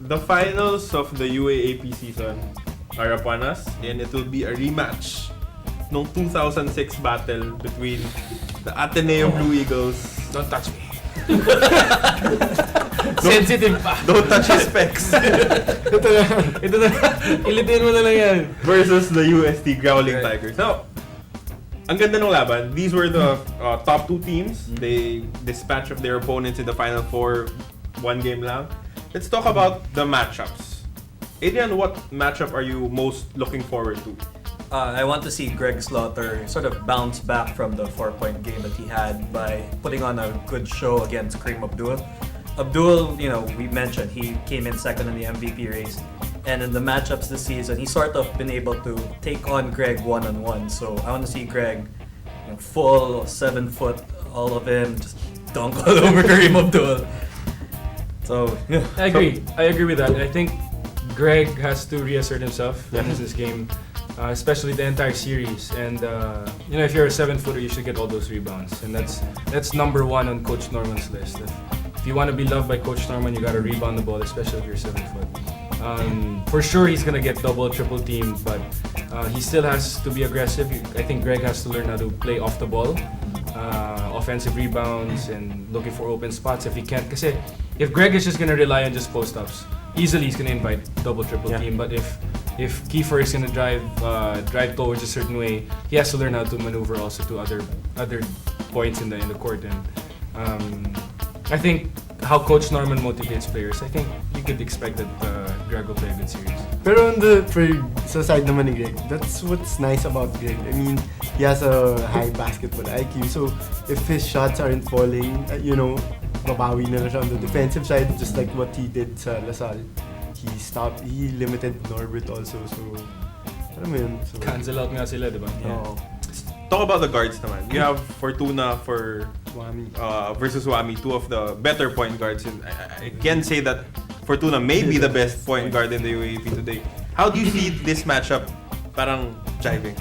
The finals of the UAAP season are upon us, and it will be a rematch ng 2006 battle between the ADMU Blue Eagles. Don't touch me. Sensitive pa. Don't touch his specs. Ito na. Ilitin mo na lang yan. Versus the UST Growling Tigers. Now, ang ganda ng laban. These were the top two teams. They dispatched of their opponents in the Final Four. One game lang. Let's talk about the matchups. Adrian, what matchup are you most looking forward to? I want to see Greg Slaughter sort of bounce back from the 4-point game that he had by putting on a good show against Kareem Abdul. Abdul, we mentioned he came in second in the MVP race, and in the matchups this season, he's sort of been able to take on Greg one-on-one. So I want to see Greg, full 7 foot, all of him, just dunk all over Kareem Abdul. So yeah, I agree with that. I think Greg has to reassert himself in this game. Especially the entire series, and if you're a 7-footer, you should get all those rebounds, and that's number one on Coach Norman's list. If you want to be loved by Coach Norman, you gotta rebound the ball, especially if you're 7 foot. For sure, he's gonna get double, triple teamed, but he still has to be aggressive. I think Greg has to learn how to play off the ball, offensive rebounds, and looking for open spots if he can't. Because if Greg is just gonna rely on just post ups, easily he's gonna invite double, triple team. But if Kiefer is gonna drive towards a certain way, he has to learn how to maneuver also to other points in the court. And I think how Coach Norman motivates players, I think you could expect that Greg will play a good series. Pero sa side naman ni Greg, that's what's nice about Greg. I mean, he has a high basketball IQ, so if his shots aren't falling, babawi na siya on the defensive side, just like what he did sa Lasal. He limited Norbert also, so alam mo yun. So, cancel out nga sila, diba? Yeah. Talk about the guards naman. You have Fortuna Wami. Versus Wami, two of the better point guards. And I can say that Fortuna may be the best point guard in the UAAP today. How do you see this matchup parang jiving?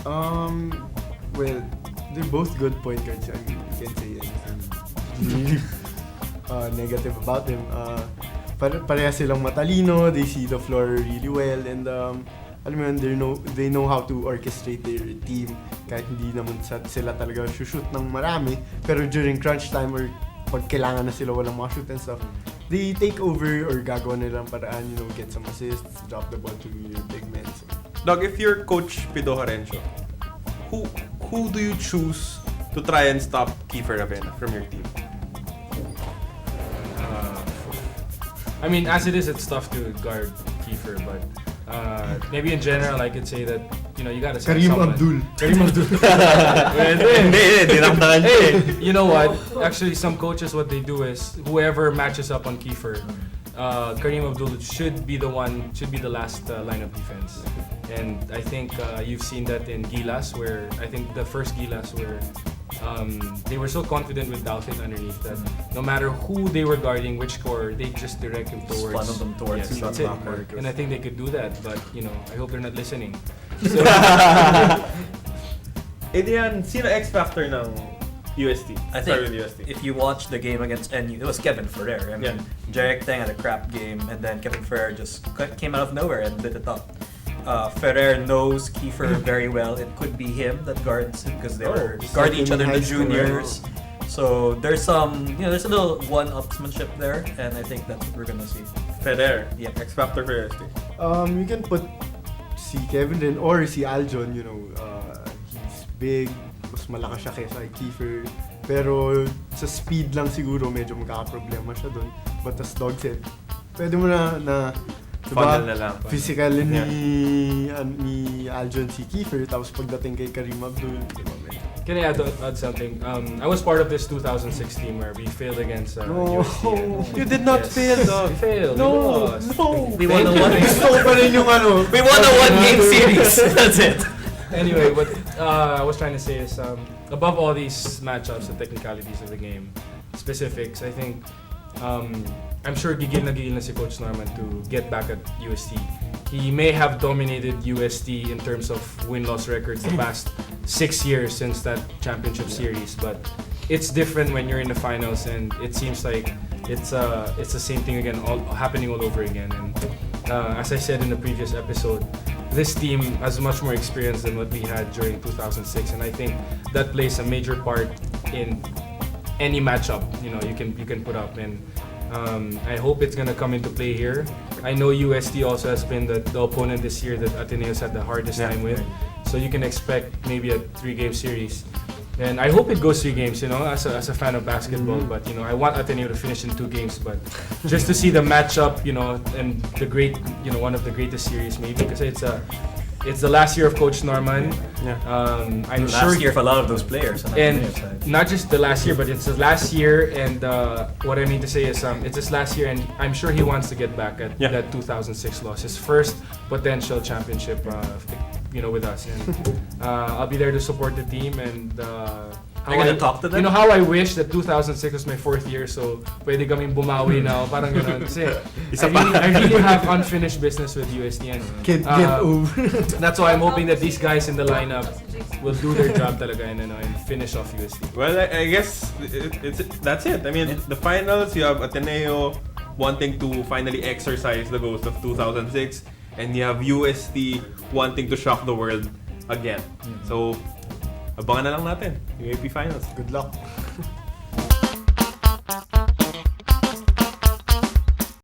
Well, they're both good point guards. I mean, you can't say anything negative about them. Pareha silang matalino, they see the floor really well, and alam mo yun, they know how to orchestrate their team kahit hindi naman sila talaga shoot ng marami, pero during crunch time or pag kailangan na sila walang mga shoot and stuff, they take over or gagawa nilang paraan, get some assists, drop the ball to your big men. So. Doug, if you're Coach Pido Horencio, who do you choose to try and stop Kiefer Ravena from your team? I mean, as it is, it's tough to guard Kiefer, but maybe in general, I could say that you gotta send someone. Kareem Abdul. Hey, you know what? Actually, some coaches, what they do is whoever matches up on Kiefer, Kareem Abdul should be the last line of defense. And I think you've seen that in Gilas, where I think the first Gilas where they were so confident with Dalvin underneath that no matter who they were guarding, which scorer, they just direct him towards. Funnel them towards that's it. And I think they could do that, but I hope they're not listening. So, Adrian, sino X factor ng UST? I think if you watch the game against NU, it was Kevin Ferrer. I mean, Jarek Tang had a crap game, and then Kevin Ferrer just came out of nowhere and lit it up. Ferrer knows Kiefer very well. It could be him that guards him because they were guarding each other in the juniors. So there's there's a little one-upsmanship there, and I think that's what we're gonna see. Ferrer, X factor for UST. You can put si Kevin din or si Aljon. He's big, mas malakas siya kaysa kay Kiefer. Pero sa speed lang siguro medyo magkakaproblema siya doon. But as Dog said, pwede mo na funnel na lang. Physical ni Aljon si Kiefer, tapos pagdating kay Kareem Abdul, can I add something? I was part of this 2006 team where we failed against UST. You did not fail, though. We failed. No. We won a one. We won a one-game series. That's it. Anyway, what I was trying to say is, above all these matchups, the technicalities of the game, specifics, I think I'm sure gigil na si Coach Norman to get back at UST. He may have dominated UST in terms of win-loss records the past 6 years since that championship series, but it's different when you're in the finals, and it seems like it's the same thing again, all happening all over again. And as I said in the previous episode, this team has much more experience than what we had during 2006, and I think that plays a major part in any matchup you can put up. And I hope it's gonna come into play here. I know UST also has been the opponent this year that Ateneo's had the hardest time with, so you can expect maybe a 3-game series. And I hope it goes 3 games, as a fan of basketball. But I want Ateneo to finish in 2 games. But just to see the matchup, and the great, one of the greatest series maybe, because it's the last year of Coach Norman. I'm sure last year for a lot of those players. And not just the last year, but it's the last year. And what I mean to say is, it's his last year, and I'm sure he wants to get back at that 2006 loss, his first potential championship. With us, and I'll be there to support the team. And I'm gonna talk to them. How I wish that 2006 was my 4th year, so pwede kaming bumawi now, parang gano'n. Kasi I really have unfinished business with UST, and Get over. that's why I'm hoping that these guys in the lineup will do their job talaga and finish off UST. Well, I guess that's it. I mean, the finals, you have Ateneo wanting to finally exercise the ghost of 2006, and you have UST wanting to shock the world again. So, abangan na lang natin yung AP Finals. Good luck.